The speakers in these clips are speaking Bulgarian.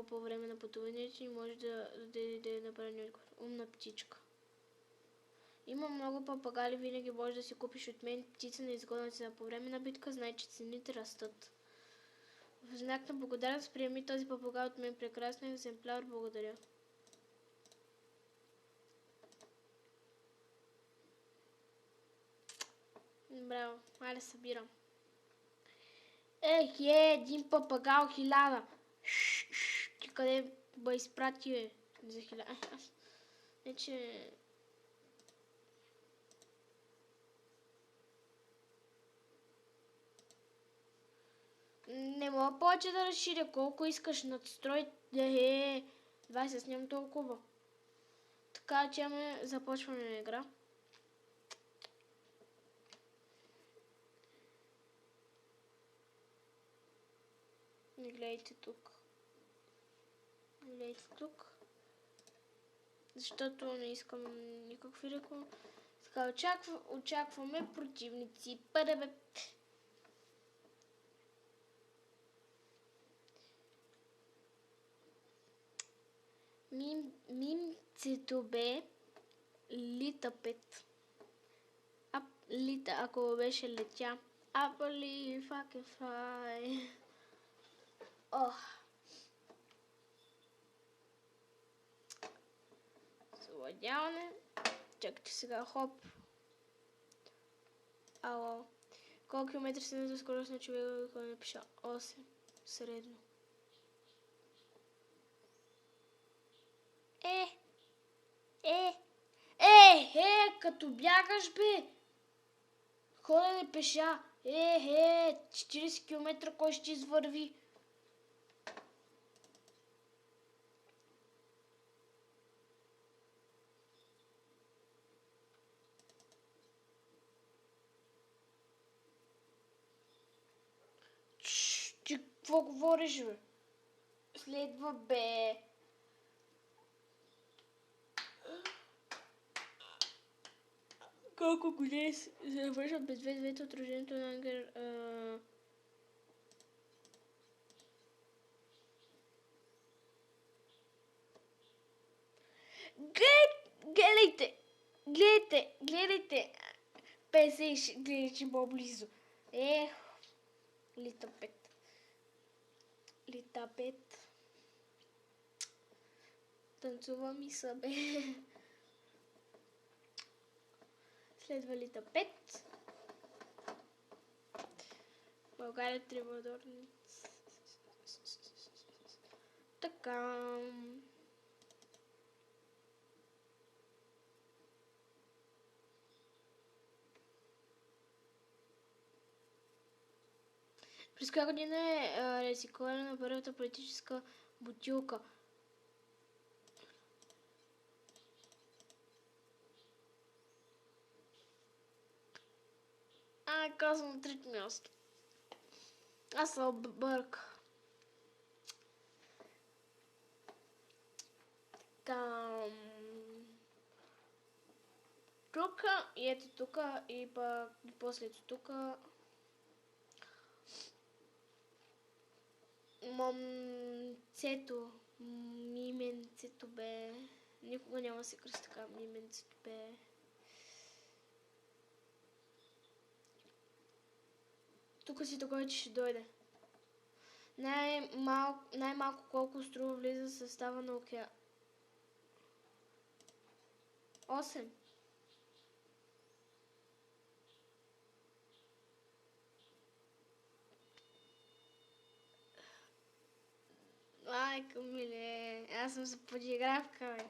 по време на пътуването и може да направи отговор. Умна птичка. Има много папагали, винаги можеш да си купиш от мен птица на изгодна цена. По време на битка знай, че цените растат. В знак на благодарност приеми този папагал от мен. Прекрасен екземпляр, благодаря. Браво, айде събирам. Един папагал 1000. Ти къде бе изпрати за 1000? Не, че... Не мога повече да разширя. Колко искаш надстрой? 20, нямам толкова. Така че започваме на игра. Не гледайте тук. Не гледайте тук. Защото не искам никакви реклами. Така, очакваме противници. Първе. Мимцето бе лита 5. Лита, ако беше летя. I believe I can fly. Завладяване. Чакайте сега, хоп. Ало. Колко километра се за скорост на човека, ако напиша 8 средно. Като бягаш, бе! Ходене пеша. 40 км, кой ще извърви? Ти какво говориш, бе? Следва, бе. Колко години завършват без 2 отражението на Ангер? Гледайте. 50, гледайте по-близо. Лита 5. Танцува ми са, бе. Следва лита 5. България Трибадорниц. Така. През коя година е рециклиране на първата политическа бутилка? Казвам трето място. Аз се обърка. Тука и ето тука и после тука. Момцето, мименцето бе. Никога няма да се кръси така, мименцето бе. Тук си такова, че ще дойде. Най-малко колко струва влиза в състава на океан? 8. Майка миле, аз съм за подигравка, бе.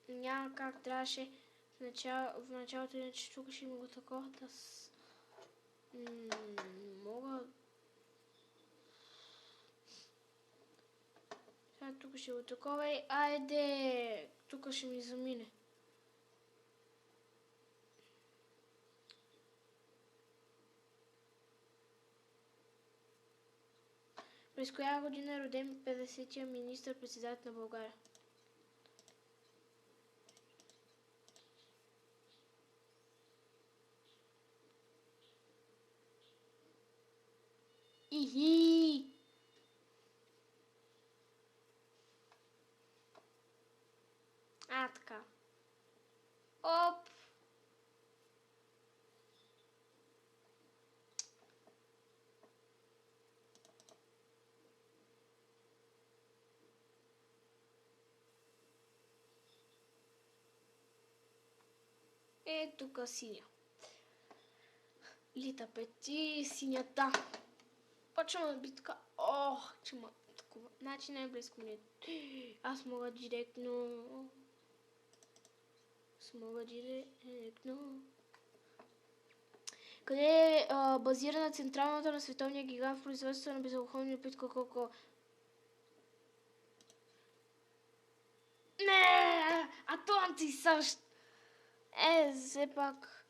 Няма как, трябваше в началото, иначе тук ще има го такова, мога... Сега тук ще го такова и айде, тук ще ми замине. През коя година е роден 50-тия министър-председател на България? Ихи! Така. Оп! Тук синя. Лита пети, синята. Почваме битка. Ох, че ма такова. Значи най-близко ми е. Аз мога директно. Къде е базирана централната на световния гигант в производството на безалкохолни напитки Кока-Кола? Не! Атлантис също! Все пак.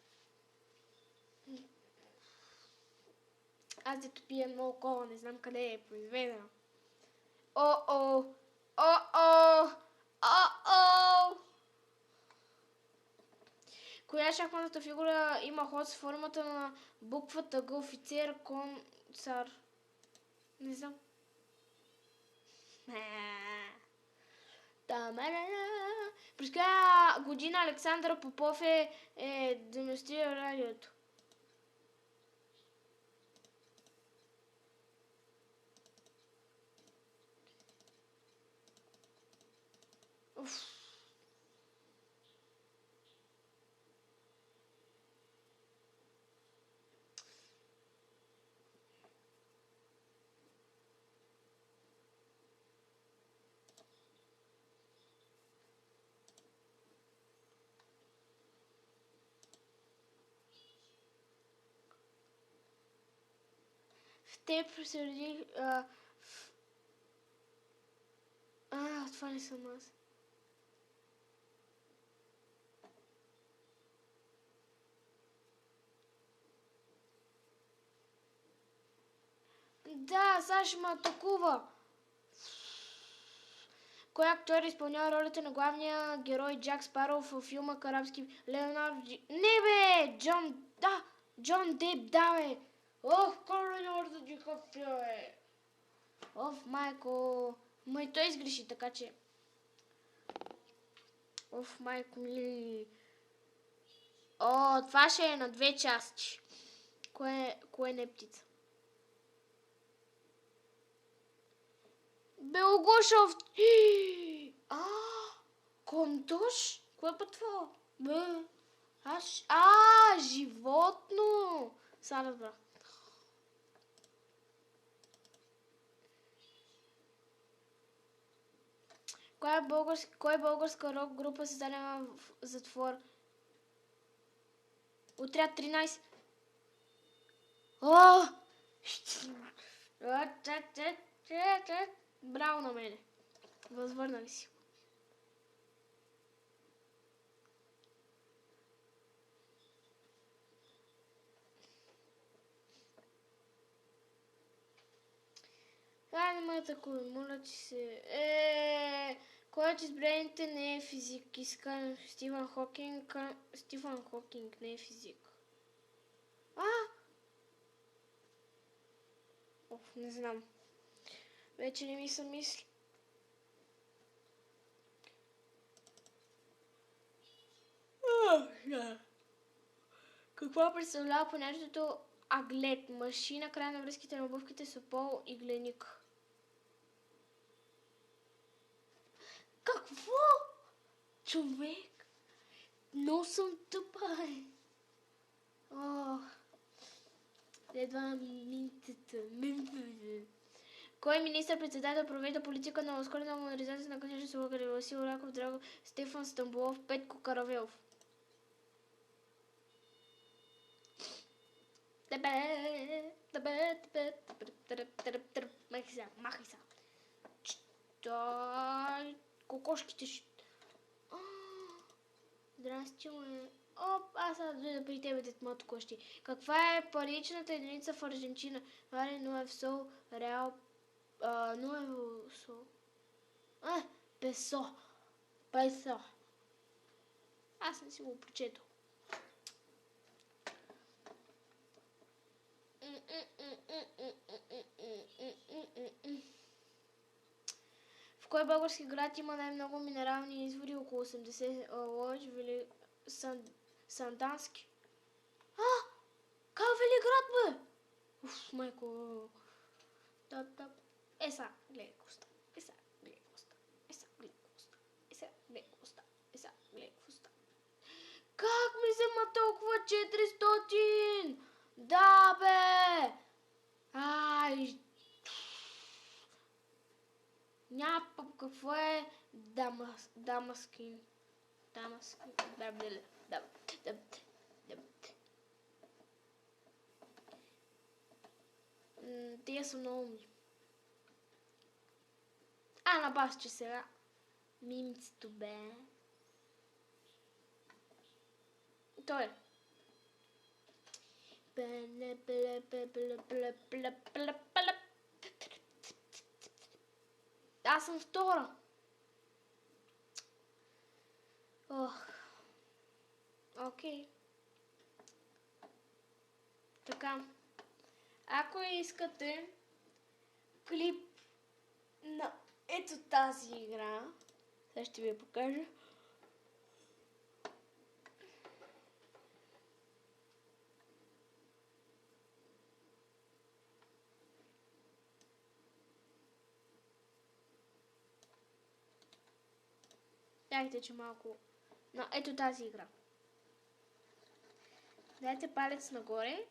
Аз дето пия много кола, не знам къде е произведена. О-о! О-о! О-о! Коя шахматната фигура има ход с формата на буквата Г, офицер, кон, цар? Не знам. През коя година Александър Попов е демонстрирал радиото? Те се роди... това не съм аз. Да, Саша ме атакува. Кой актьор изпълнява ролята на главния герой Джак Спароу във филма Карабски Леонардо Не бе! Джон Деп, да бе! Леонардо Ди Каприо е! Майко! Май той изгреши, така че... майко ми... Това ще е на 2 части. Кое не е птица? Белогушов! Контош? Кое път това? Животно! Сега разбрах. Коя българска рок група се занява в затвор? Отряд 13. Браво на мене. Възвърнах си. Не ме атакуй, моля ти се. Кой от избраните не е физик? Иска Стивън Хокинг. Стивън Хокинг не е физик. Не знам. Вече не ми се мисли. Какво представлява понятието аглет? Машина, край на връзките на обувките, сопол и гленик. Какво? Човек? Но съм тъпа. Следва минтата. Кой министър-председател проведе политика на ускорена модернизация на книжните слуги? Васил Раков, Драго, Стефан Стамбулов, Петко Каравелов. Махай са. Кокошките ще... Здрасти, аз да при тебе детмато кощи. Каква е паричната единица в Аржентина? Вали, но е в сол, реал, nuevo so. Песо. Песо. Аз не си го прочетох. В кой български град има най-много минерални извори? Около 80. Лъч, Сандански. Кай Велиград, бе? Уф, майко. Еса, гледай коста. Еса, гледай коста. Еса, гледай коста. Еса, гледай коста. Еса, гледай коста. Как ми взема толкова 400? Да, бе! Ай! Някакъв какво е Дамаскин. Дамаскин. Тия са много умни. На басче сега. Мимцето, бе. Той. Аз съм втора. Окей. Така. Ако искате клип на ето тази игра, сега ще ви я покажа. Дайте, че малко... Но ето тази игра. Дайте палец нагоре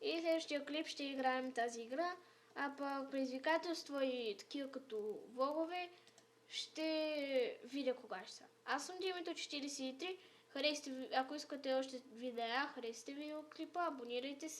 и в следващия клип ще играем тази игра. А пък предизвикателства и такива като влогове ще видя кога ще са. Аз съм Димито 43. Харесайте, ако искате още видеа, харесайте видеоклипа, абонирайте се.